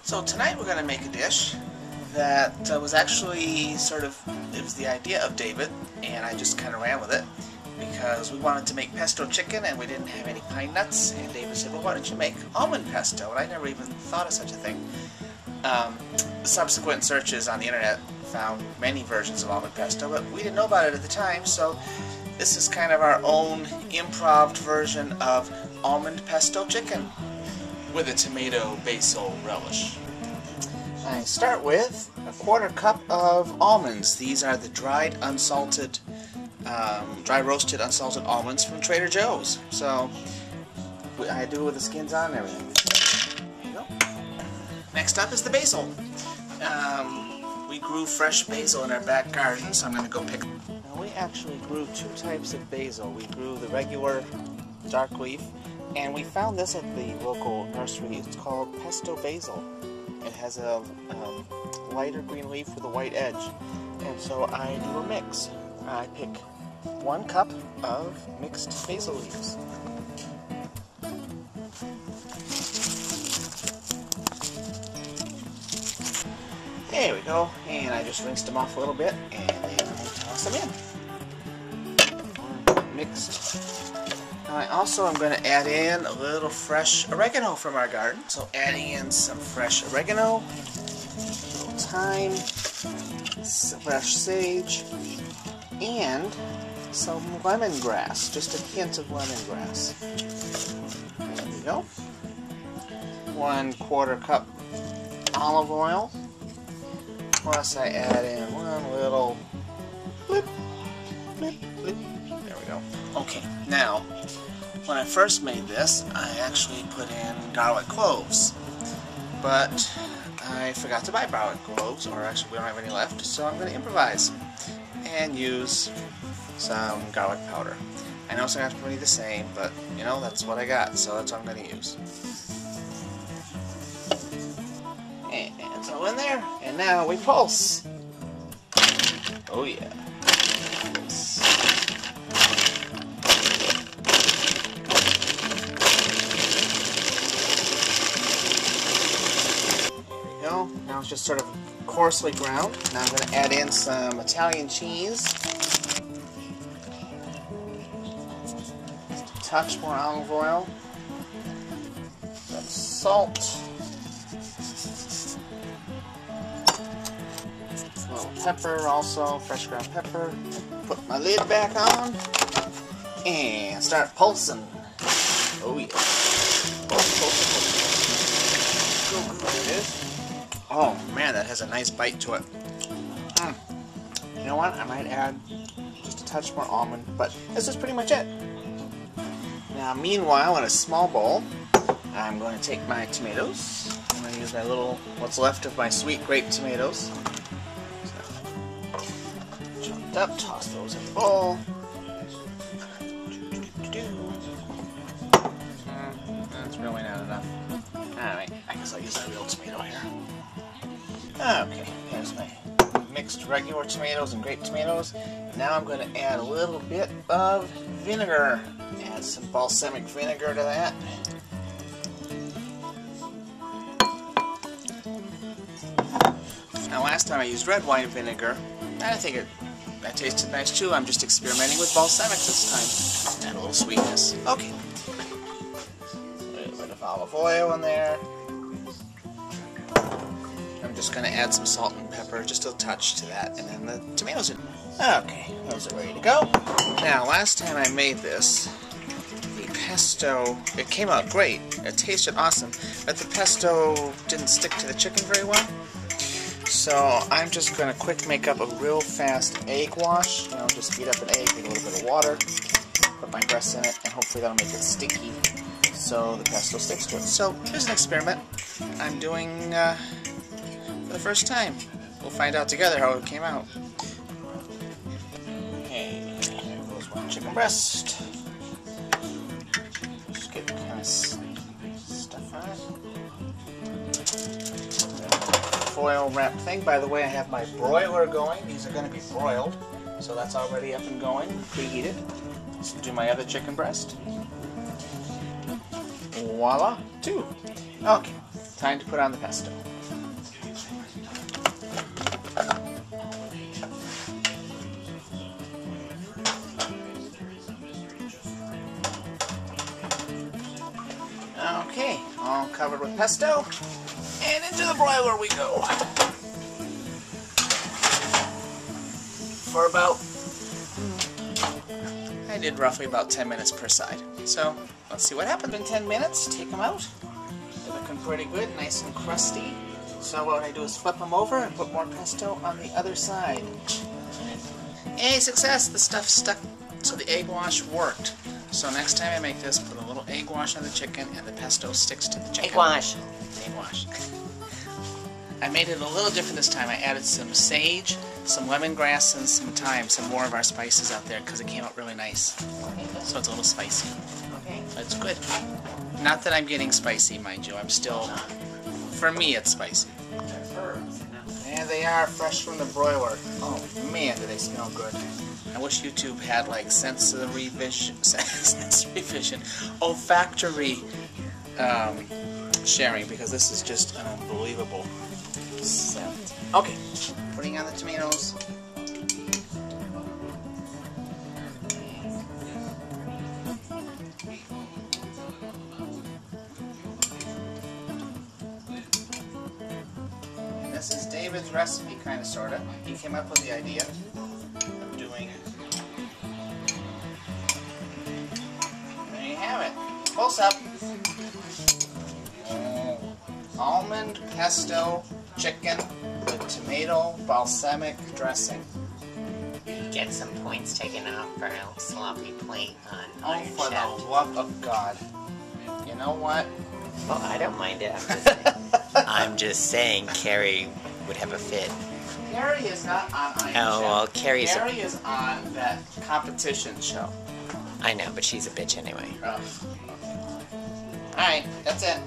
So tonight we're going to make a dish that was actually it was the idea of David, and I just kind of ran with it because we wanted to make pesto chicken and we didn't have any pine nuts, and David said, well, why don't you make almond pesto? And I never even thought of such a thing. Subsequent searches on the internet found many versions of almond pesto, but we didn't know about it at the time, so this is kind of our own improv version of almond pesto chicken with a tomato basil relish. I start with a 1/4 cup of almonds. These are the dried, unsalted, dry roasted, unsalted almonds from Trader Joe's. So I do it with the skins on and everything. There you go. Next up is the basil. We grew fresh basil in our back garden, so I'm going to go pick. Now we actually grew 2 types of basil. We grew the regular dark leaf, and we found this at the local nursery. It's called pesto basil. It has a lighter green leaf with a white edge, and so I do a mix. I pick 1 cup of mixed basil leaves. There we go, and I just rinsed them off a little bit, and then I toss them in. Mixed. I also am going to add in a little fresh oregano from our garden. So adding in some fresh oregano, a little thyme, some fresh sage, and some lemongrass, just a hint of lemongrass. There we go. 1/4 cup olive oil. Plus I add in 1 little blip, blip, blip. There we go. Okay, now, when I first made this, I actually put in garlic cloves. But I forgot to buy garlic cloves, or actually we don't have any left, so I'm going to improvise and use some garlic powder. I know it's not going to be the same, but you know, that's what I got, so that's what I'm going to use. And so in there, and now we pulse. Oh yeah. Now it's just sort of coarsely ground. Now I'm going to add in some Italian cheese. Just a touch more olive oil. Some salt. A little pepper also, fresh ground pepper. Put my lid back on and start pulsing. Oh yeah. Pulse, pulse, pulse. Go good it is. Oh man, that has a nice bite to it. You know what? I might add just a touch more almond, but this is pretty much it. Now, meanwhile, in a small bowl, I'm going to take my tomatoes. I'm going to use my what's left of my sweet grape tomatoes. So, chopped up, toss those in the bowl. That's really not enough. Alright, I guess I'll use a real tomato here. Okay, here's my mixed regular tomatoes and grape tomatoes. Now I'm going to add a little bit of vinegar. Add some balsamic vinegar to that. Now last time I used red wine vinegar, and I think that tasted nice too. I'm just experimenting with balsamic this time. Add a little sweetness. Okay. A little bit of olive oil in there. I'm just going to add some salt and pepper, just a touch to that, and then the tomatoes in. Okay, those are ready to go. Now, last time I made this, the pesto, it came out great. It tasted awesome, but the pesto didn't stick to the chicken very well. So I'm just going to quick make up a real fast egg wash. You know, just beat up an egg, with a little bit of water, put my breasts in it, and hopefully that'll make it sticky so the pesto sticks to it. So here's an experiment I'm doing for the first time. We'll find out together how it came out. Okay, there goes one chicken breast. Just get kind of stuff on it. Foil wrap thing. By the way, I have my broiler going. These are going to be broiled, so that's already up and going, preheated. Let's do my other chicken breast. Voila, 2. Okay, time to put on the pesto. all covered with pesto. And into the broiler we go. For about, I did roughly about 10 minutes per side. So let's see what happens in 10 minutes. Take them out. They're looking pretty good, nice and crusty. So what I do is flip them over and put more pesto on the other side. Yay, success! The stuff stuck, so the egg wash worked. So next time I make this, put a little egg wash on the chicken and the pesto sticks to the chicken. Egg wash. Egg wash. I made it a little different this time. I added some sage, some lemongrass, and some thyme, some more of our spices out there because it came out really nice. So it's a little spicy. Okay. But it's good. Not that I'm getting spicy, mind you. I'm still, for me, it's spicy. And they are fresh from the broiler. Oh man, do they smell good. I wish YouTube had like sensory vision, olfactory sharing, because this is just an unbelievable scent. Okay, putting on the tomatoes. This is David's recipe, kind of, sort of. He came up with the idea of doing. There you have it. Close up. Almond pesto chicken with tomato balsamic dressing. You get some points taken off for a sloppy plate on Oh, Iron for Chef. the love of God. You know what? Well, I don't mind it. I'm just saying. I'm just saying Carrie would have a fit. Carrie is not on Iron Chef. Oh, well, Carrie is on that competition show. I know, but she's a bitch anyway. Oh, okay. Alright, that's it.